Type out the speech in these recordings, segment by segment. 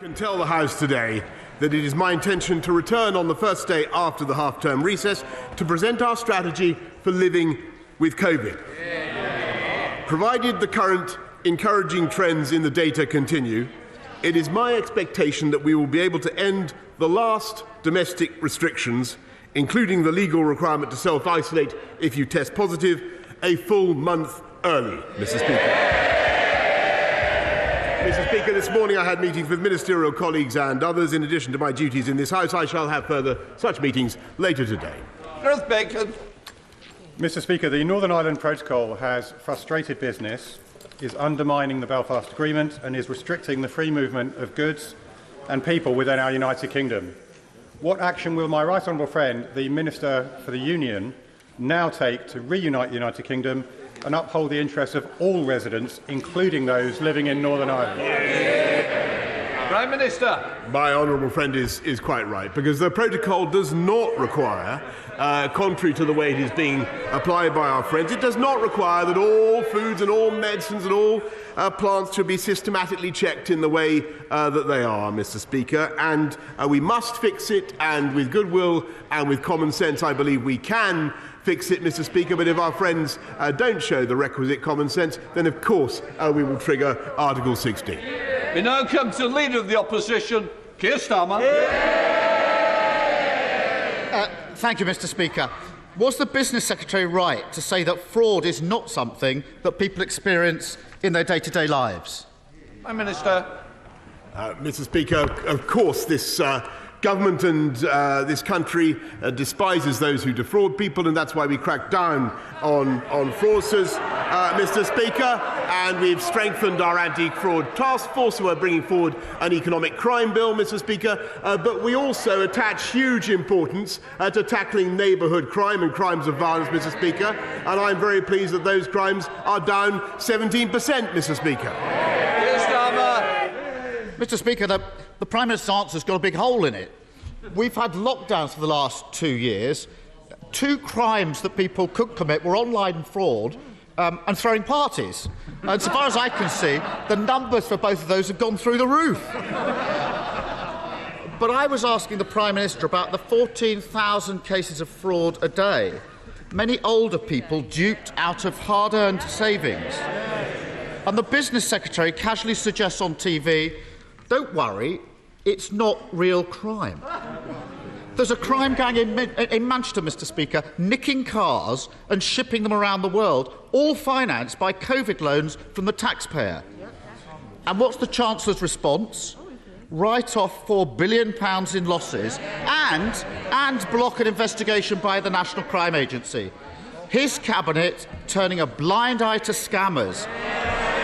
I can tell the House today that it is my intention to return on the first day after the half-term recess to present our strategy for living with COVID. Provided the current encouraging trends in the data continue, it is my expectation that we will be able to end the last domestic restrictions, including the legal requirement to self-isolate if you test positive, a full month early, Mr. Speaker. Mr. Speaker, this morning I had meetings with ministerial colleagues and others. In addition to my duties in this House, I shall have further such meetings later today. Mr. Speaker, the Northern Ireland Protocol has frustrated business, is undermining the Belfast Agreement and is restricting the free movement of goods and people within our United Kingdom. What action will my right honourable friend, the Minister for the Union, now take to reunite the United Kingdom and uphold the interests of all residents, including those living in Northern Ireland? Prime Minister. My honourable friend is quite right, because the protocol does not require, contrary to the way it is being applied by our friends, it does not require that all foods and all medicines and all plants should be systematically checked in the way that they are, Mr. Speaker. And we must fix it, and with goodwill and with common sense, I believe we can fix it, Mr. Speaker. But if our friends don't show the requisite common sense, then of course we will trigger Article 60. We now come to the Leader of the Opposition, Keir Starmer. Thank you, Mr. Speaker. Was the Business Secretary right to say that fraud is not something that people experience in their day-to-day lives? Prime Minister. Mr. Speaker, of course this government and this country despises those who defraud people, and that's why we crack down on fraudsters, Mr. Speaker, and we've strengthened our anti-fraud task force, who are bringing forward an economic crime bill, Mr. Speaker, but we also attach huge importance to tackling neighbourhood crime and crimes of violence, Mr. Speaker, and I'm very pleased that those crimes are down 17%, Mr. Speaker. Mr. Speaker, the Prime Minister's answer has got a big hole in it. We've had lockdowns for the last 2 years. 2 crimes that people could commit were online fraud and throwing parties. And so far as I can see, the numbers for both of those have gone through the roof. But I was asking the Prime Minister about the 14,000 cases of fraud a day. Many older people duped out of hard-earned savings. And the Business Secretary casually suggests on TV, don't worry, it's not real crime. There's a crime gang in Manchester, Mr. Speaker, nicking cars and shipping them around the world, all financed by COVID loans from the taxpayer. And what's the Chancellor's response? Write off £4 billion in losses and block an investigation by the National Crime Agency. His cabinet turning a blind eye to scammers.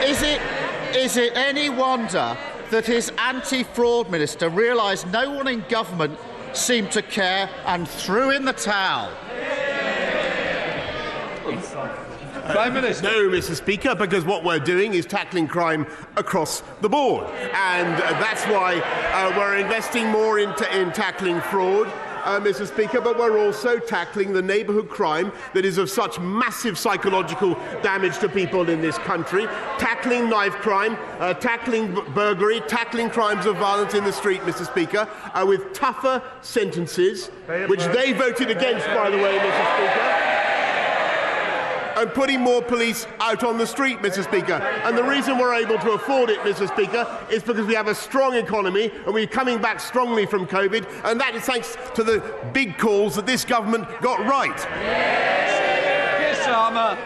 Is it any wonder that his anti-fraud minister realised no one in government seemed to care and threw in the towel? Prime Minister. No, Mr. Speaker, because what we're doing is tackling crime across the board, and that's why we're investing more in tackling fraud, Mr. Speaker, but we're also tackling the neighbourhood crime that is of such massive psychological damage to people in this country, tackling knife crime, tackling burglary, tackling crimes of violence in the street, Mr. Speaker, with tougher sentences, which they voted against, by the way, Mr. Speaker, and putting more police out on the street, Mr. Speaker. And the reason we're able to afford it, Mr. Speaker, is because we have a strong economy and we're coming back strongly from COVID, and that is thanks to the big calls that this government got right. Yes, Starmer.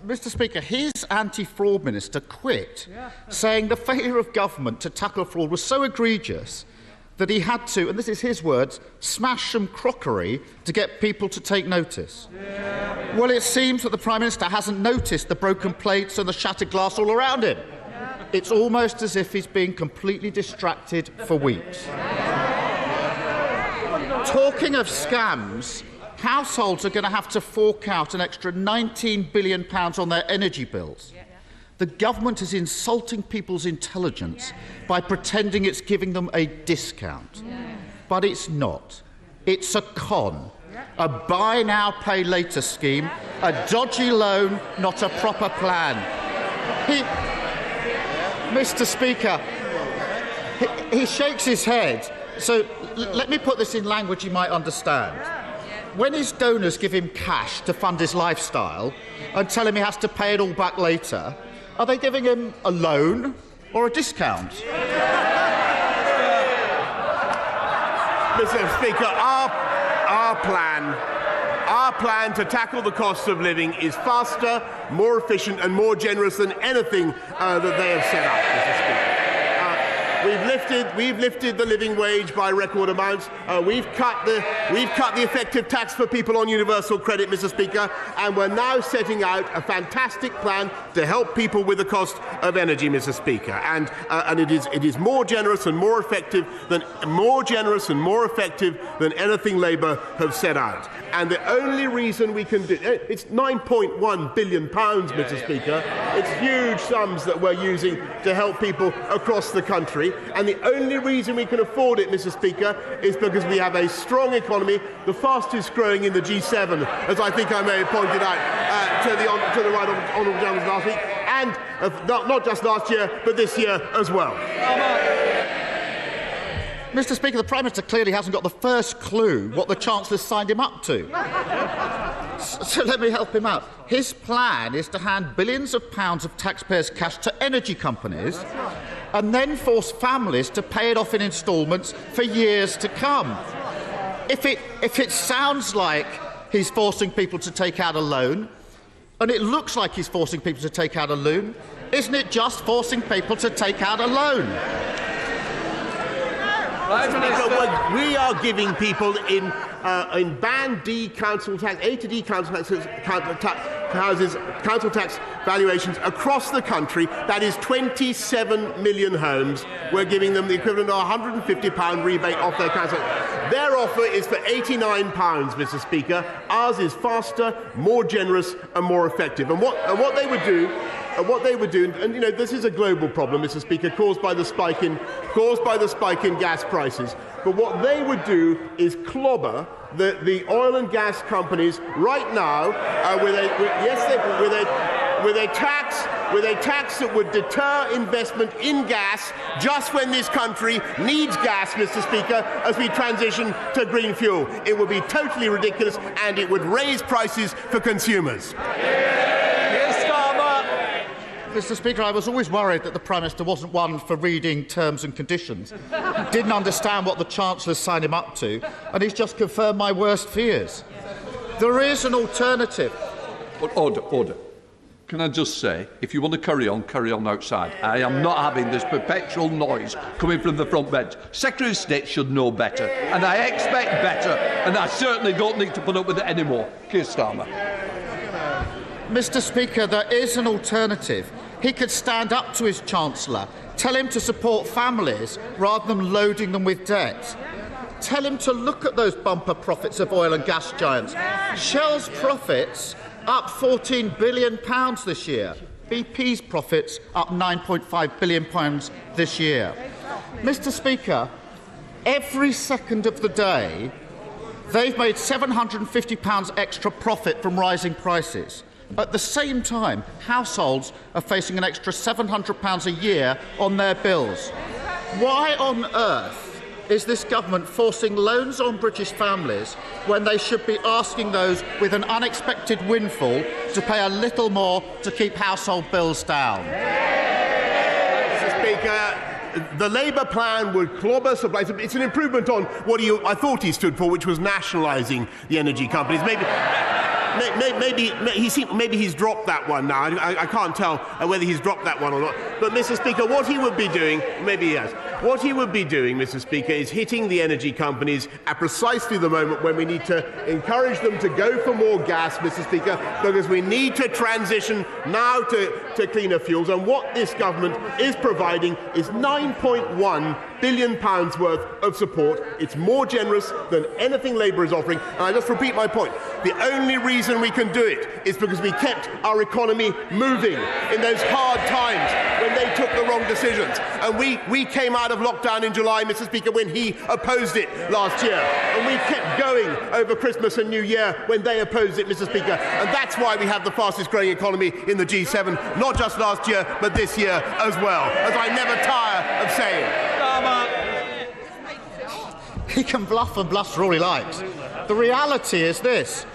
Mr. Speaker, his anti-fraud minister quit, saying the failure of government to tackle fraud was so egregious that he had to, and this is his words, smash some crockery to get people to take notice. Well, it seems that the Prime Minister hasn't noticed the broken plates and the shattered glass all around him. It's almost as if he's been completely distracted for weeks. Talking of scams, households are going to have to fork out an extra £19 billion on their energy bills. The government is insulting people's intelligence by pretending it's giving them a discount. But it's not. It's a con. A buy now, pay later scheme, a dodgy loan, not a proper plan. Mr. Speaker, He shakes his head. So let me put this in language you might understand. When his donors give him cash to fund his lifestyle and tell him he has to pay it all back later, are they giving him a loan or a discount? Mr. Speaker, our plan to tackle the cost of living is faster, more efficient and more generous than anything that they have set out, Mr. Speaker. We've lifted the living wage by record amounts. We've cut the effective tax for people on universal credit, Mr. Speaker, and we're now setting out a fantastic plan to help people with the cost of energy, Mr. Speaker. And it is more generous and more effective than anything Labour have set out. And the only reason we can do it's £9.1 billion, Mr. Speaker. It's huge sums that we're using to help people across the country. And the only reason we can afford it, Mr. Speaker, is because we have a strong economy, the fastest growing in the G7, as I think I may have pointed out to the right honourable gentleman last week, and not just last year, but this year as well. Mr. Speaker, the Prime Minister clearly hasn't got the first clue what the Chancellor signed him up to. So let me help him out. His plan is to hand billions of pounds of taxpayers' cash to energy companies and then force families to pay it off in instalments for years to come. If it sounds like he's forcing people to take out a loan, and it looks like he's forcing people to take out a loan, isn't it just forcing people to take out a loan? We are giving people in Band D council tax, A to D council tax valuations across the country. That is 27 million homes. We're giving them the equivalent of a £150 rebate off their council. Their offer is for £89, Mr. Speaker. Ours is faster, more generous, and more effective. And what they would do. And you know, this is a global problem, Mr. Speaker, caused by the spike in gas prices. But what they would do is clobber the oil and gas companies right now with a tax that would deter investment in gas just when this country needs gas, Mr. Speaker, as we transition to green fuel. It would be totally ridiculous, and it would raise prices for consumers. Mr. Speaker, I was always worried that the Prime Minister wasn't one for reading terms and conditions, didn't understand what the Chancellor signed him up to, and he's just confirmed my worst fears. There is an alternative. Order. Can I just say, if you want to carry on outside. I am not having this perpetual noise coming from the front bench. Secretary of State should know better, and I expect better, and I certainly don't need to put up with it anymore. Keir Starmer. Mr. Speaker, there is an alternative. He could stand up to his Chancellor, tell him to support families rather than loading them with debt. Tell him to look at those bumper profits of oil and gas giants. Shell's profits up £14 billion this year. BP's profits up £9.5 billion this year. Mr. Speaker, every second of the day, they've made £750 extra profit from rising prices. At the same time, households are facing an extra £700 a year on their bills. Why on earth is this government forcing loans on British families when they should be asking those with an unexpected windfall to pay a little more to keep household bills down? Mr. Speaker, the Labour plan would clobber supplies. It's an improvement on what I thought he stood for, which was nationalising the energy companies. Maybe he's dropped that one now. I can't tell whether he's dropped that one or not. But, Mr. Speaker, what he would be doing, maybe he has, what he would be doing, Mr. Speaker, is hitting the energy companies at precisely the moment when we need to encourage them to go for more gas, Mr. Speaker, because we need to transition now to cleaner fuels. And what this government is providing is £9.1 billion worth of support. It's more generous than anything Labour is offering. And I just repeat my point. The only reason we can do it is because we kept our economy moving in those hard times when they took the wrong decisions. And we came out of lockdown in July, Mr. Speaker, when he opposed it last year. And we kept going over Christmas and New Year when they opposed it, Mr. Speaker. And that's why we have the fastest growing economy in the G7, not just last year, but this year as well, as I never tire of saying. He can bluff and bluster all he likes. The reality is this.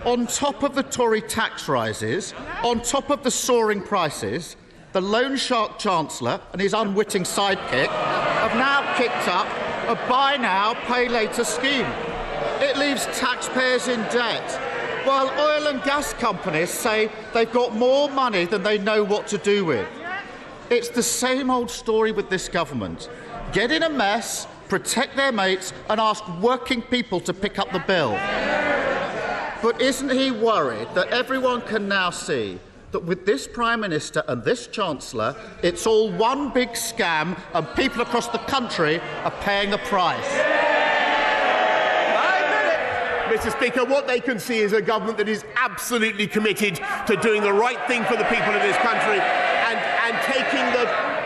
On top of the Tory tax rises, on top of the soaring prices, the loan shark Chancellor and his unwitting sidekick have now kicked up a buy now, pay later scheme. It leaves taxpayers in debt, while oil and gas companies say they've got more money than they know what to do with. It's the same old story with this government. Get in a mess, protect their mates, and ask working people to pick up the bill. But isn't he worried that everyone can now see that with this Prime Minister and this Chancellor, it's all one big scam and people across the country are paying the price? Mr. Speaker, what they can see is a government that is absolutely committed to doing the right thing for the people of this country and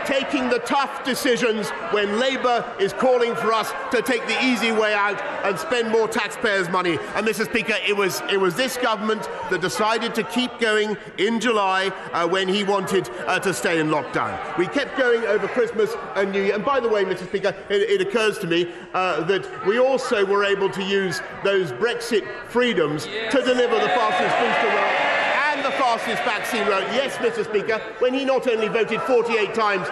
taking the tough decisions when Labour is calling for us to take the easy way out and spend more taxpayers' money. And, Mr. Speaker, it was this government that decided to keep going in July when he wanted to stay in lockdown. We kept going over Christmas and New Year. And by the way, Mr. Speaker, it occurs to me that we also were able to use those Brexit freedoms to deliver the fastest booster roll and the fastest vaccine roll. Yes, Mr. Speaker, when he not only voted 48 times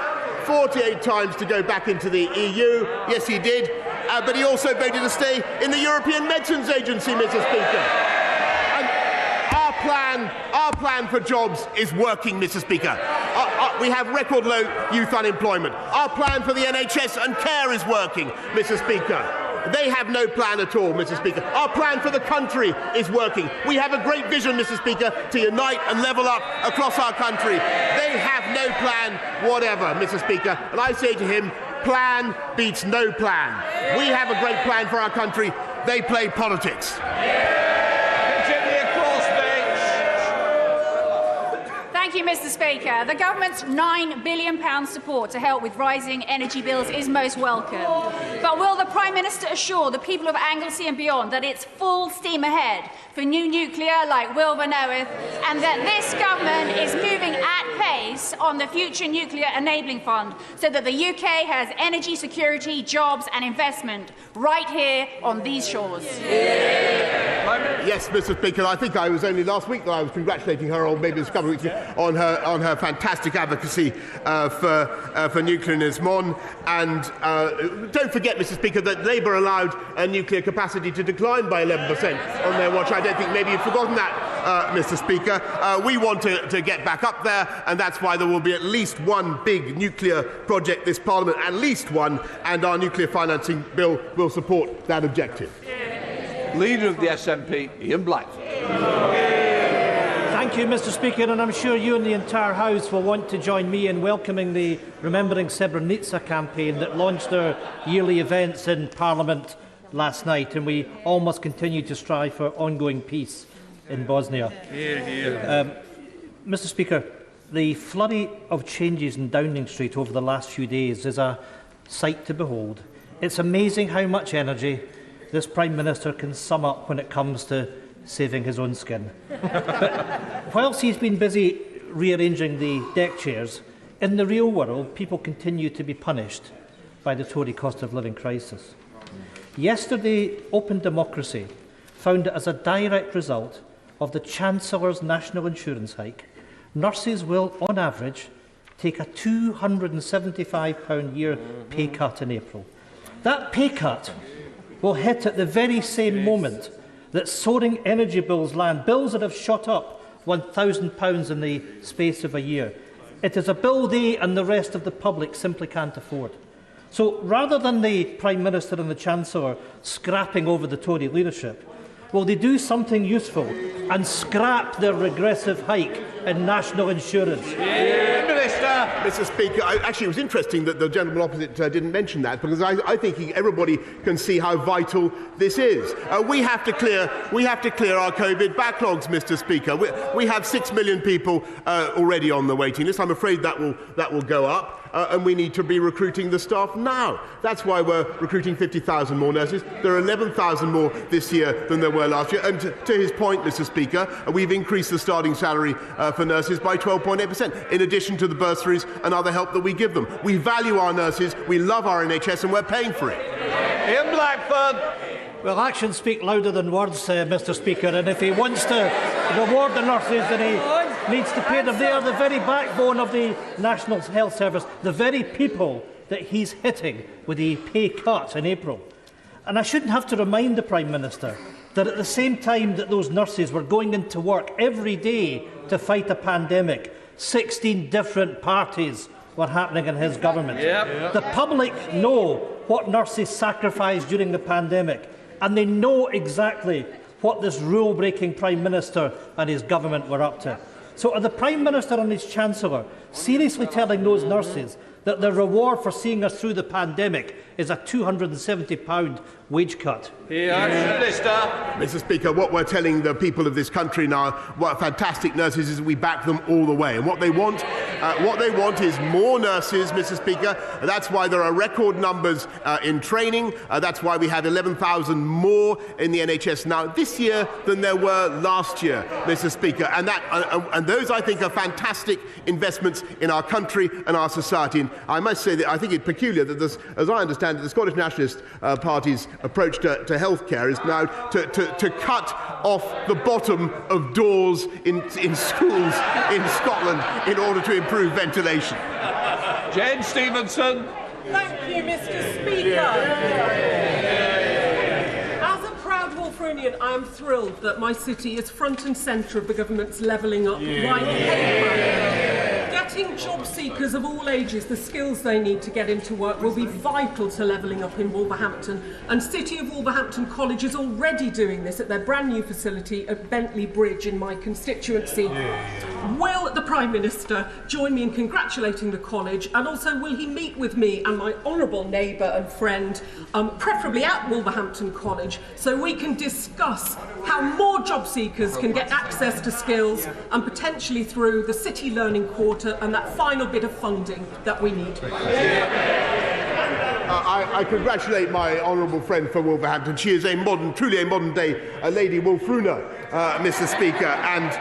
to go back into the EU, yes he did, but he also voted to stay in the European Medicines Agency, Mr. Speaker. And our plan for jobs is working, Mr. Speaker. We have record low youth unemployment. Our plan for the NHS and care is working, Mr. Speaker. They have no plan at all, Mr. Speaker. Our plan for the country is working. We have a great vision, Mr. Speaker, to unite and level up across our country. They have no plan whatever, Mr. Speaker. And I say to him, plan beats no plan. We have a great plan for our country. They play politics. Thank you, Mr. Speaker. The government's £9 billion support to help with rising energy bills is most welcome. But will the Prime Minister assure the people of Anglesey and beyond that it's full steam ahead for new nuclear like Wilbur knoweth, and that this government is moving at pace on the Future Nuclear Enabling Fund so that the UK has energy security, jobs and investment right here on these shores? Yes, Mr. Speaker. I think I was only last week that I was congratulating her, or maybe it was a couple of weeks ago, on her fantastic advocacy for nuclear in Ismon. And don't forget, Mr. Speaker, that Labour allowed nuclear capacity to decline by 11% on their watch. I don't think maybe you've forgotten that, Mr. Speaker. We want to get back up there, and that's why there will be at least one big nuclear project this Parliament, at least one, and our nuclear financing bill will support that objective. Leader of the SNP, Ian Black. Thank you, Mr. Speaker, and I'm sure you and the entire House will want to join me in welcoming the Remembering Srebrenica campaign that launched their yearly events in Parliament last night, and we all must continue to strive for ongoing peace in Bosnia. Mr. Speaker, the flurry of changes in Downing Street over the last few days is a sight to behold. It's amazing how much energy this Prime Minister can sum up when it comes to saving his own skin. But whilst he's been busy rearranging the deck chairs, in the real world, people continue to be punished by the Tory cost of living crisis. Yesterday, Open Democracy found that as a direct result of the Chancellor's national insurance hike, nurses will, on average, take a £275 year pay cut in April. That pay cut will hit at the very same moment that soaring energy bills land, bills that have shot up £1,000 in the space of a year. It is a bill they and the rest of the public simply can't afford. So rather than the Prime Minister and the Chancellor scrapping over the Tory leadership, will they do something useful and scrap their regressive hike in national insurance? Mr. Speaker, actually, it was interesting that the gentleman opposite didn't mention that, because I think everybody can see how vital this is. We have to clear our COVID backlogs, Mr. Speaker. We have 6 million people already on the waiting list. I'm afraid that will go up. And we need to be recruiting the staff now. That's why we're recruiting 50,000 more nurses. There are 11,000 more this year than there were last year. And to his point, Mr. Speaker, we've increased the starting salary for nurses by 12.8%, in addition to the bursaries and other help that we give them. We value our nurses, we love our NHS, and we're paying for it. Ian Blackford. Well, actions speak louder than words, Mr Speaker, and if he wants to reward the nurses, then he needs to pay them. They are the very backbone of the National Health Service, the very people that he's hitting with the pay cut in April. And I shouldn't have to remind the Prime Minister that at the same time that those nurses were going into work every day to fight a pandemic, 16 different parties were happening in his government. The public know what nurses sacrificed during the pandemic, and they know exactly what this rule-breaking Prime Minister and his government were up to. So are the Prime Minister and his Chancellor seriously telling those nurses that the reward for seeing us through the pandemic is a £270 wage cut? Mr Speaker, what we're telling the people of this country now, what fantastic nurses, is we back them all the way. And what they want is more nurses, Mr Speaker. That's why there are record numbers in training. That's why we have 11,000 more in the NHS now this year than there were last year, Mr Speaker. And those, I think, are fantastic investments in our country and our society. And I must say that I think it's peculiar that, as I understand it, the Scottish Nationalist Party's approach to healthcare is now to cut off the bottom of doors in schools in Scotland in order to improve ventilation. Jane Stevenson. Thank you, Mr Speaker. As a proud Wolverinian, I am thrilled that my city is front and centre of the government's levelling up white paper. Getting job seekers of all ages the skills they need to get into work will be vital to levelling up in Wolverhampton, and City of Wolverhampton College is already doing this at their brand new facility at Bentley Bridge in my constituency. Will the Prime Minister join me in congratulating the college, and also will he meet with me and my honourable neighbour and friend, preferably at Wolverhampton College, so we can discuss how more job seekers can get access to skills, and potentially through the City Learning Quarter and that final bit of funding that we need. I congratulate my honourable friend for Wolverhampton. She is truly a modern-day Lady Wolfruna, Mr Speaker, and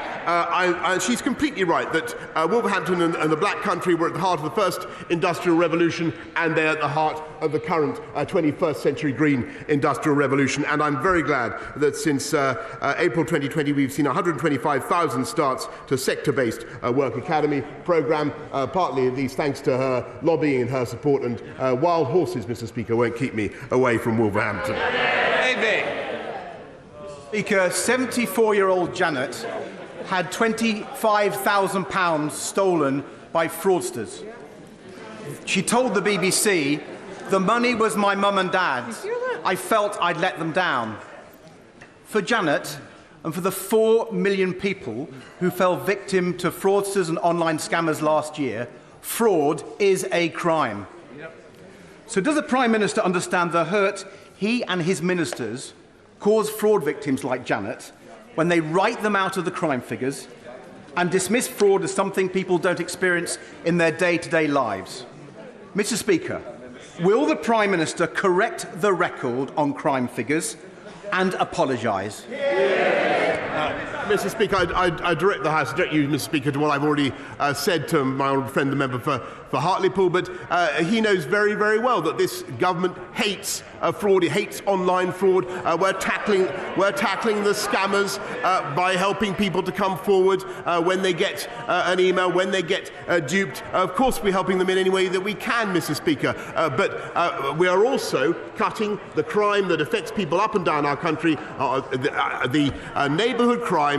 she's completely right that Wolverhampton and the Black Country were at the heart of the first industrial revolution, and they're at the heart of the current 21st century green industrial revolution. And I'm very glad that since April 2020 we've seen 125,000 starts to sector-based work academy programme, partly at least thanks to her lobbying and her support, and wild horses, Mr Speaker, won't keep me away from Wolverhampton. Speaker, 74-year-old Janet had £25,000 stolen by fraudsters. She told the BBC, "The money was my mum and dad's. I felt I'd let them down." For Janet, and for the 4 million people who fell victim to fraudsters and online scammers last year, fraud is a crime. So does the Prime Minister understand the hurt he and his ministers cause fraud victims like Janet when they write them out of the crime figures and dismiss fraud as something people don't experience in their day-to-day lives? Mr Speaker, will the Prime Minister correct the record on crime figures and apologise? Mr Speaker, I direct the House, direct you, Mr Speaker, to what I've already said to my honourable friend, the member for Hartlepool, but he knows very, very well that this government hates fraud. It hates online fraud. We're tackling the scammers by helping people to come forward when they get an email, when they get duped. Of course, we're helping them in any way that we can, Mr Speaker, but we are also cutting the crime that affects people up and down our country, the neighbourhood crime,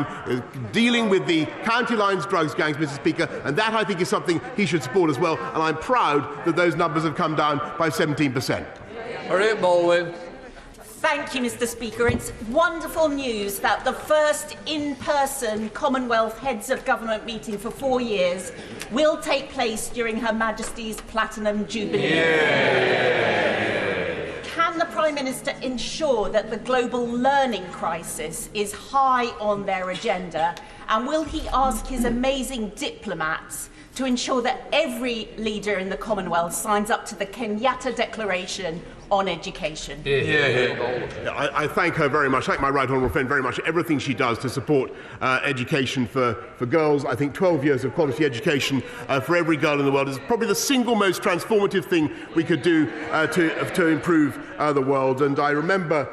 dealing with the county lines drugs gangs, Mr Speaker, and that, I think, is something he should support as well, and I'm proud that those numbers have come down by 17%. Harriet Baldwin. Thank you, Mr Speaker. It's wonderful news that the first in-person Commonwealth Heads of Government meeting for 4 years will take place during Her Majesty's Platinum Jubilee. Can the Prime Minister ensure that the global learning crisis is high on their agenda, and will he ask his amazing diplomats to ensure that every leader in the Commonwealth signs up to the Kenyatta Declaration on education. I thank her very much, thank my right honourable friend very much, everything she does to support education for girls. I think 12 years of quality education for every girl in the world is probably the single most transformative thing we could do to improve the world. And I remember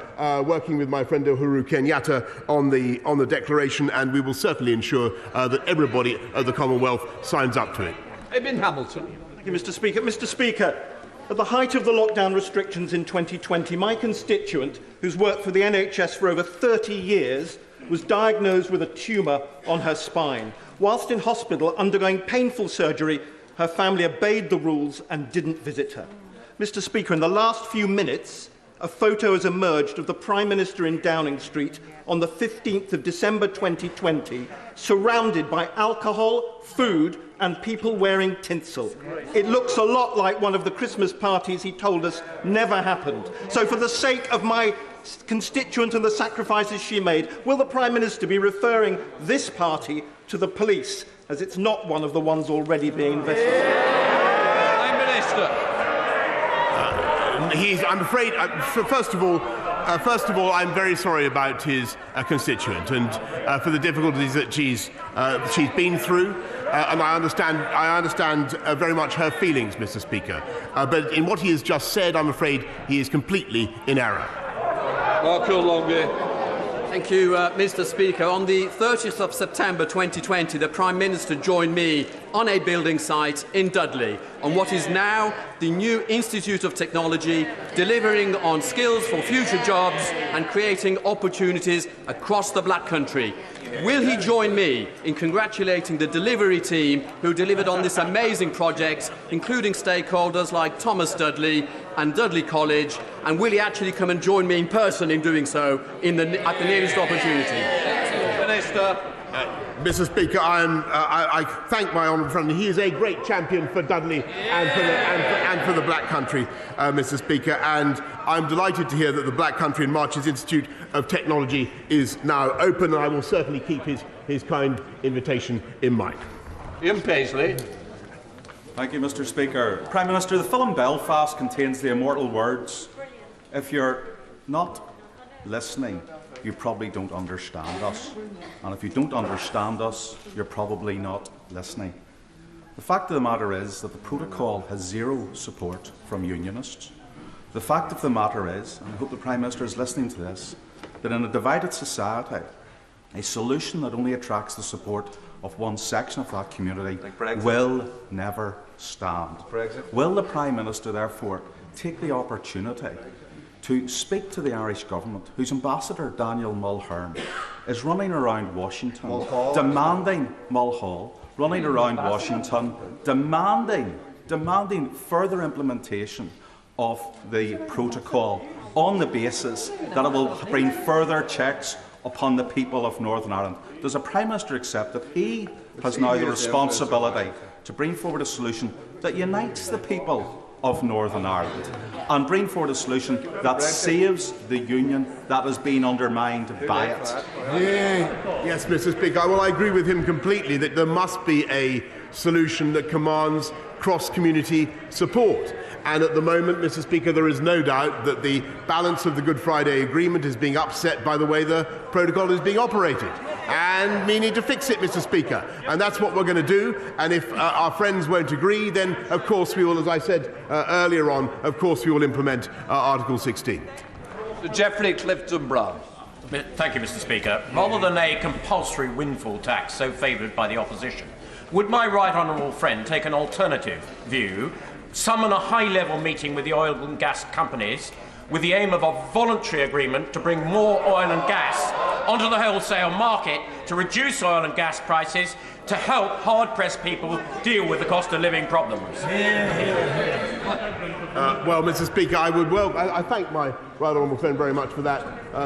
working with my friend Uhuru Kenyatta on the declaration, and we will certainly ensure that everybody at the Commonwealth signs up to it. Eben Hamilton. Thank you, Mr. Speaker. Mr. Speaker, at the height of the lockdown restrictions in 2020, my constituent, who's worked for the NHS for over 30 years, was diagnosed with a tumour on her spine. Whilst in hospital undergoing painful surgery, her family obeyed the rules and didn't visit her. Mr. Speaker, in the last few minutes, a photo has emerged of the Prime Minister in Downing Street on the 15th of December 2020, surrounded by alcohol, food and people wearing tinsel. It looks a lot like one of the Christmas parties he told us never happened. So for the sake of my constituent and the sacrifices she made, will the Prime Minister be referring this party to the police, as it's not one of the ones already being investigated? Prime Minister. I'm afraid, first of all, I'm very sorry about his constituent and for the difficulties that she's been through. And I understand very much her feelings, Mr. Speaker. But in what he has just said, I'm afraid he is completely in error. Thank you, Mr. Speaker. On the 30th of September 2020, the Prime Minister joined me on a building site in Dudley on what is now the new Institute of Technology, delivering on skills for future jobs and creating opportunities across the Black Country. Will he join me in congratulating the delivery team who delivered on this amazing project, including stakeholders like Thomas Dudley and Dudley College, and will he actually come and join me in person in doing so at the nearest opportunity? Minister. Mr. Speaker, I thank my honourable friend. He is a great champion for Dudley and for the Black Country, Mr. Speaker, and I'm delighted to hear that the Black Country and Marches Institute of Technology is now open, and I will certainly keep his kind invitation in mind. Ian Paisley. Thank you, Mr. Speaker. Prime Minister, the film Belfast contains the immortal words, "If you're not listening, you probably don't understand us. And if you don't understand us, you're probably not listening." The fact of the matter is that the protocol has zero support from unionists. The fact of the matter is, and I hope the Prime Minister is listening to this, that in a divided society, a solution that only attracts the support of one section of that community will never stand. Will the Prime Minister therefore take the opportunity to speak to the Irish Government, whose Ambassador Daniel Mulhern is running around Washington demanding demanding further implementation of the protocol on the basis that it will bring further checks upon the people of Northern Ireland? Does the Prime Minister accept that he has now the responsibility to bring forward a solution that unites the people of Northern Ireland and bring forward a solution that saves the union that has been undermined by it? Yes, Mr. Speaker. Well, I agree with him completely that there must be a solution that commands cross-community support. And at the moment, Mr. Speaker, there is no doubt that the balance of the Good Friday Agreement is being upset by the way the protocol is being operated. And we need to fix it, Mr. Speaker. And that's what we're going to do. And if our friends won't agree, then of course we will, as I said earlier on, of course we will implement Article 16. Geoffrey Clifton-Brown. Thank you, Mr. Speaker. Rather than a compulsory windfall tax so favoured by the opposition, would my right honourable friend take an alternative view, summon a high-level meeting with the oil and gas companies with the aim of a voluntary agreement to bring more oil and gas onto the wholesale market to reduce oil and gas prices to help hard-pressed people deal with the cost of living problems? Well, Mr. Speaker, I thank my right honourable friend very much for that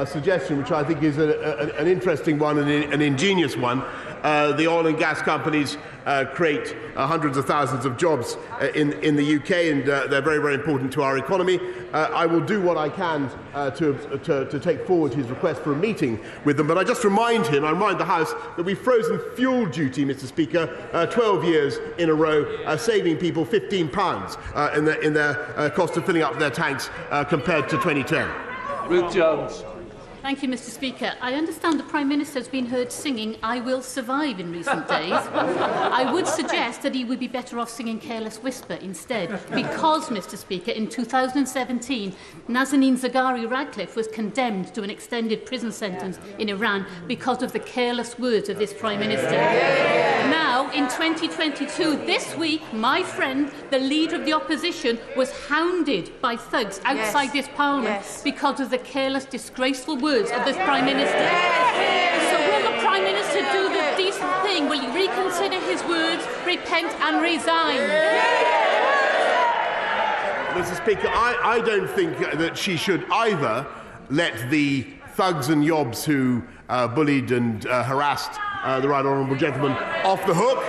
suggestion, which I think is an interesting one and an ingenious one. The oil and gas companies create hundreds of thousands of jobs in the UK, and they're very, very important to our economy. I will do what I can to take forward his request for a meeting with them. But I just remind the House House that we've frozen fuel duty, Mr. Speaker, 12 years in a row, saving people £15 in their cost of filling up their tanks compared to 2010. Ruth Jones. Thank you, Mr. Speaker. I understand the Prime Minister has been heard singing I Will Survive in recent days. I would suggest that he would be better off singing Careless Whisper instead, because, Mr. Speaker, in 2017, Nazanin Zaghari-Ratcliffe was condemned to an extended prison sentence in Iran because of the careless words of this Prime Minister. Now, in 2022, this week, my friend, the Leader of the Opposition, was hounded by thugs outside this Parliament because of the careless, disgraceful words of this Prime Minister. So will the Prime Minister do the decent thing? Will he reconsider his words, repent and resign? Mr. Speaker, I don't think that she should either let the thugs and yobs who bullied and harassed the right honourable gentleman off the hook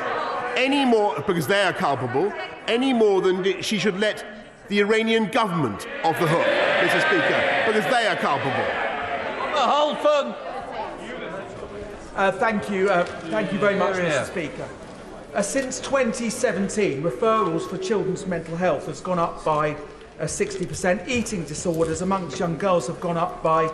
any more, because they are culpable, any more than she should let the Iranian government off the hook, Mr. Speaker, because they are culpable. Halfon. Thank you very much, Mr. Speaker. Since 2017, referrals for children's mental health has gone up by 60%. Eating disorders amongst young girls have gone up by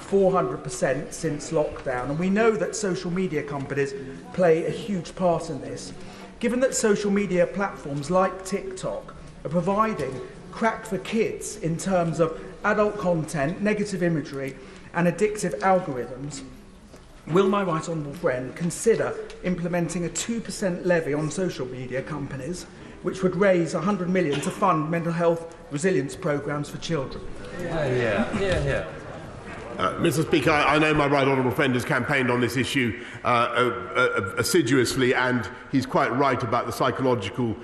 400% since lockdown. And we know that social media companies play a huge part in this. Given that social media platforms like TikTok are providing crack for kids in terms of adult content, negative imagery, and addictive algorithms, will my right honourable friend consider implementing a 2% levy on social media companies, which would raise £100 million to fund mental health resilience programmes for children? Mr. Speaker, I know my right honourable friend has campaigned on this issue assiduously, and he's quite right about the psychological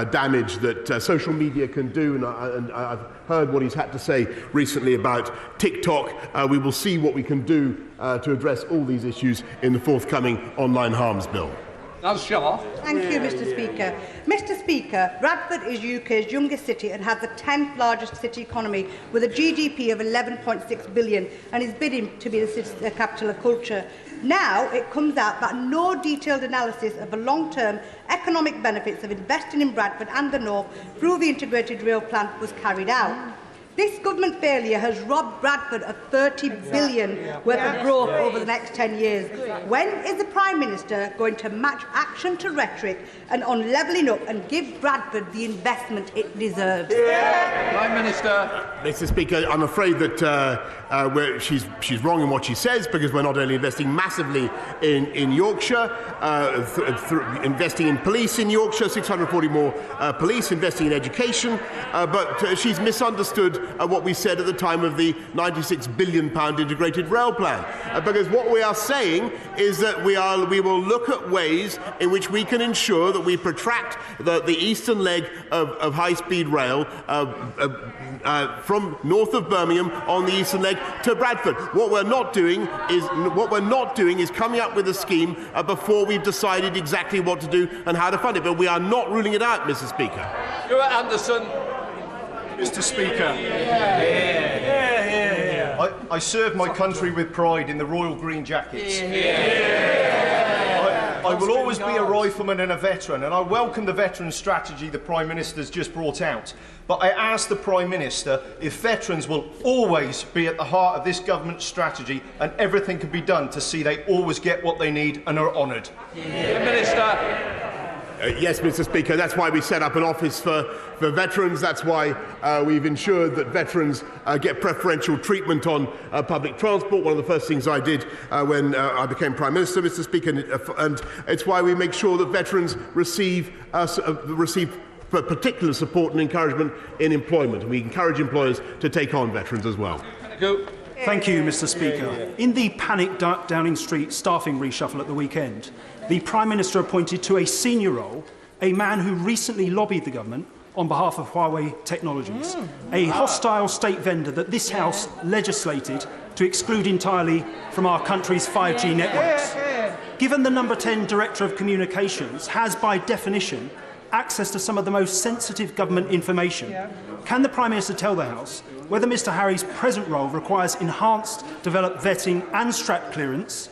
damage that social media can do, and I've heard what he's had to say recently about TikTok. We will see what we can do to address all these issues in the forthcoming online harms bill. Thank you, Mr. Speaker. Mr. Speaker, Bradford is UK's youngest city and has the 10th largest city economy with a GDP of 11.6 billion and is bidding to be the capital of culture. Now it comes out that no detailed analysis of the long-term economic benefits of investing in Bradford and the North through the integrated rail plan was carried out. This government failure has robbed Bradford of £30 billion worth of growth over the next 10 years. When is the Prime Minister going to match action to rhetoric and on levelling up and give Bradford the investment it deserves? Prime Minister. Mr. Speaker, I'm afraid that she's wrong in what she says, because we're not only investing massively in Yorkshire, investing in police in Yorkshire, 640 more police, investing in education, but she's misunderstood what we said at the time of the £96 billion integrated rail plan. Because what we are saying is that we will look at ways in which we can ensure that we protract the eastern leg of high-speed rail from north of Birmingham on the eastern leg to Bradford. What we're not doing is coming up with a scheme before we've decided exactly what to do and how to fund it. But we are not ruling it out, Mr. Speaker. Stuart Anderson. Mr. Speaker, I serve my country with pride in the Royal Green Jackets. I will always be a rifleman and a veteran, and I welcome the veteran strategy the Prime Minister's just brought out. But I ask the Prime Minister if veterans will always be at the heart of this government strategy, and everything can be done to see they always get what they need and are honoured. Minister. Yes, Mr. Speaker, that's why we set up an office for veterans. That's why we've ensured that veterans get preferential treatment on public transport. One of the first things I did when I became Prime Minister, Mr. Speaker, and it's why we make sure that veterans receive particular support and encouragement in employment. And we encourage employers to take on veterans as well. Thank you, Mr. Speaker. In the panic Downing Street staffing reshuffle at the weekend, the Prime Minister appointed to a senior role a man who recently lobbied the government on behalf of Huawei Technologies, a hostile state vendor that this House legislated to exclude entirely from our country's 5G networks. Given the number 10 Director of Communications has, by definition, access to some of the most sensitive government information, can the Prime Minister tell the House whether Mr Harry's present role requires enhanced developed vetting and strap clearance,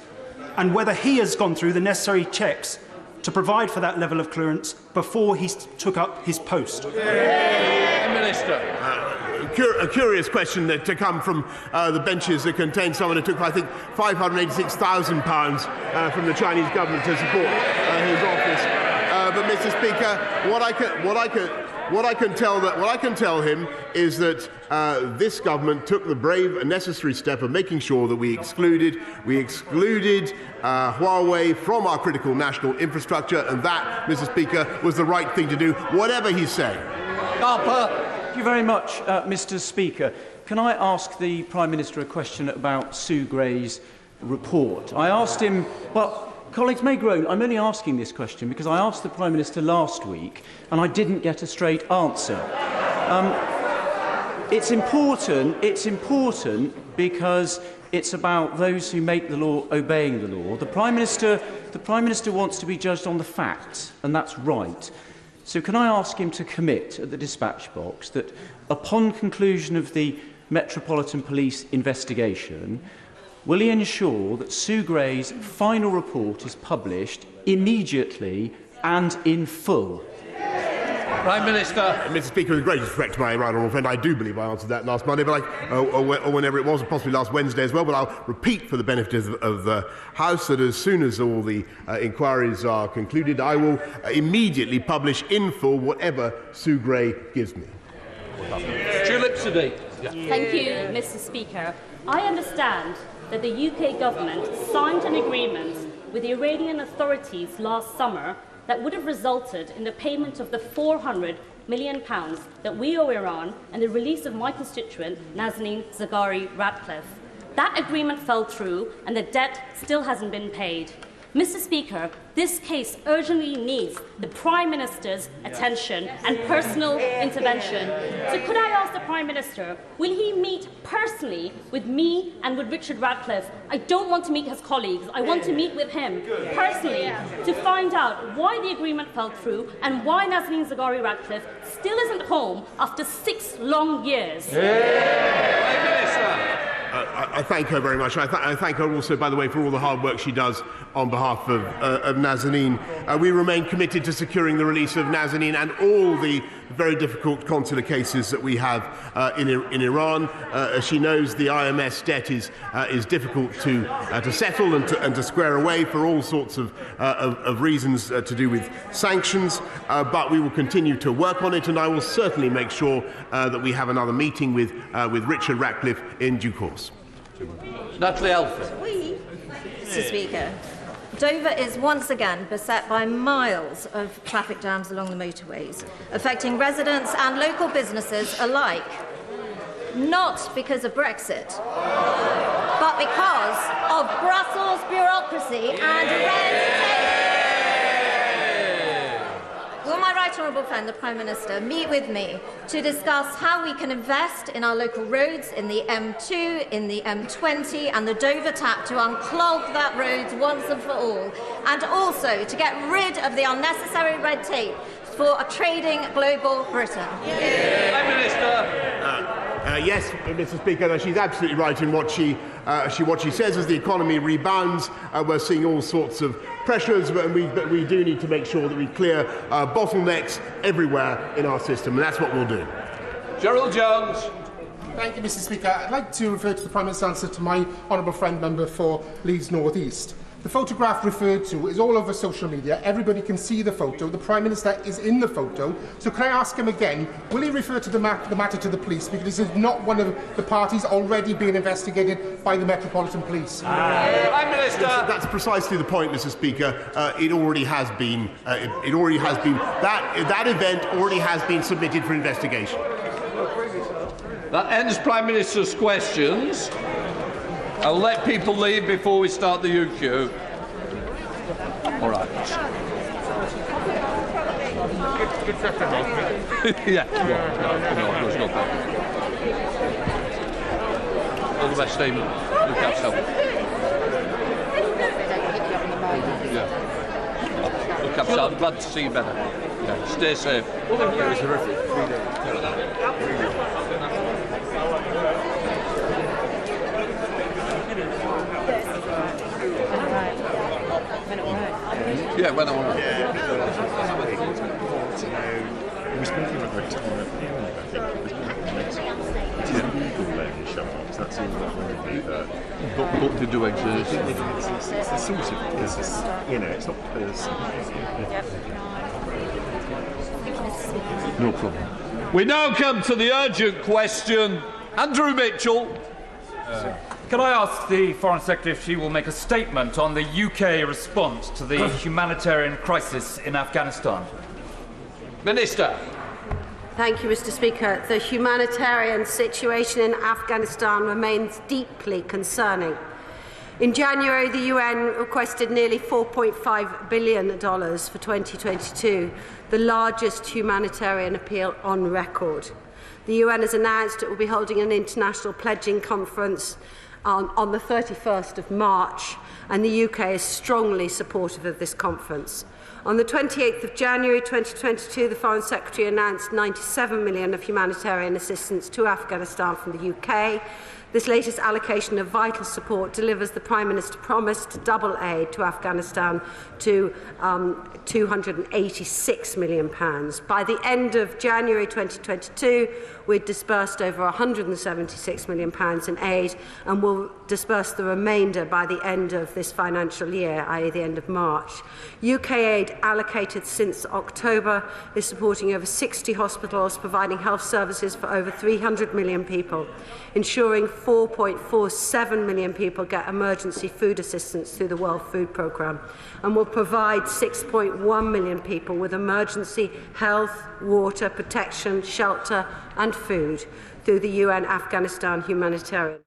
and whether he has gone through the necessary checks to provide for that level of clearance before he took up his post. Minister. A curious question to come from the benches that contain someone who took, I think, £586,000 from the Chinese government to support his office. But, Mr. Speaker, what I can tell him is that this government took the brave and necessary step of making sure that we excluded Huawei from our critical national infrastructure, and that, Mr. Speaker, was the right thing to do, whatever he's saying. Thank you very much, Mr. Speaker. Can I ask the Prime Minister a question about Sue Gray's report? I asked him, well, colleagues may groan, I'm only asking this question because I asked the Prime Minister last week and I didn't get a straight answer. It's important because it's about those who make the law obeying the law. The Prime Minister wants to be judged on the facts, and that's right. So can I ask him to commit at the dispatch box that upon conclusion of the Metropolitan Police investigation, will he ensure that Sue Gray's final report is published immediately and in full? Prime Minister. Mr. Speaker, with great respect to my right honourable friend, I do believe I answered that last Monday, but or whenever it was, possibly last Wednesday as well. But I'll repeat for the benefit of the House that as soon as all the inquiries are concluded, I will immediately publish in full whatever Sue Gray gives me. Tulip Siddiq. Thank you, Mr. Speaker. I understand that the UK government signed an agreement with the Iranian authorities last summer that would have resulted in the payment of the £400 million that we owe Iran and the release of my constituent, Nazanin Zaghari-Ratcliffe. That agreement fell through and the debt still hasn't been paid. Mr. Speaker, this case urgently needs the Prime Minister's attention and personal intervention. So could I ask the Prime Minister, will he meet personally with me and with Richard Ratcliffe? I don't want to meet his colleagues. I want to meet with him personally to find out why the agreement fell through and why Nazanin Zaghari-Ratcliffe still isn't home after 6 long years. Prime Minister. I thank her very much. I thank her also, by the way, for all the hard work she does on behalf of Nazanin. We remain committed to securing the release of Nazanin and all the very difficult consular cases that we have in Iran. As she knows, the IMS debt is difficult to settle and to square away for all sorts of reasons to do with sanctions. But we will continue to work on it, and I will certainly make sure that we have another meeting with Richard Ratcliffe in due course. Natalie Alford. Mr. Speaker, Dover is once again beset by miles of traffic jams along the motorways, affecting residents and local businesses alike. Not because of Brexit, but because of Brussels bureaucracy and red tape. Will my right honourable friend, the Prime Minister, meet with me to discuss how we can invest in our local roads, in the M2, in the M20 and the Dover Tap to unclog that road once and for all, and also to get rid of the unnecessary red tape for a trading global Britain? Prime Minister. Yes, Mr. Speaker, no, she's absolutely right in what she says. As the economy rebounds, we're seeing all sorts of pressures, but we do need to make sure that we clear bottlenecks everywhere in our system, and that's what we'll do. Gerald Jones. Thank you, Mr. Speaker. I'd like to refer to the Prime Minister's answer to my honourable friend member for Leeds North East. The photograph referred to is all over social media. Everybody can see the photo. The Prime Minister is in the photo. So can I ask him again, will he refer to the matter to the police? Because this is not one of the parties already being investigated by the Metropolitan Police. Prime Minister. Yes, that's precisely the point, Mr. Speaker. It already has been. That event already has been submitted for investigation. That ends Prime Minister's questions. I'll let people leave before we start the UQ. All right. Good session, Yeah, no, there's no problem. All the best, team. Look out, yourself. Yeah. Look up, yourself. I'm glad to see you better. Yeah. Stay safe. It was horrific. 3 days. Right. Yeah, when I want. We're speaking about retired payment, I think, was it's illegal then, Charles. That's all that would be there. But they do exist. It's the sort of, it's not personal. No problem. We now come to the urgent question. Andrew Mitchell. Could I ask the Foreign Secretary if she will make a statement on the UK response to the humanitarian crisis in Afghanistan? Minister. Thank you, Mr. Speaker. The humanitarian situation in Afghanistan remains deeply concerning. In January, the UN requested nearly $4.5 billion for 2022, the largest humanitarian appeal on record. The UN has announced it will be holding an international pledging conference on the 31st of March, and the UK is strongly supportive of this conference. On the 28th of January 2022, the Foreign Secretary announced $97 million of humanitarian assistance to Afghanistan from the UK. This latest allocation of vital support delivers the Prime Minister promise to double aid to Afghanistan to £286 million. By the end of January 2022, we'd disbursed over £176 million in aid and will disburse the remainder by the end of this financial year, i.e. the end of March. UK aid allocated since October is supporting over 60 hospitals, providing health services for over 300 million people, ensuring 4.47 million people get emergency food assistance through the World Food Programme, and will provide 6.1 million people with emergency health, water, protection, shelter and food through the UN Afghanistan humanitarian.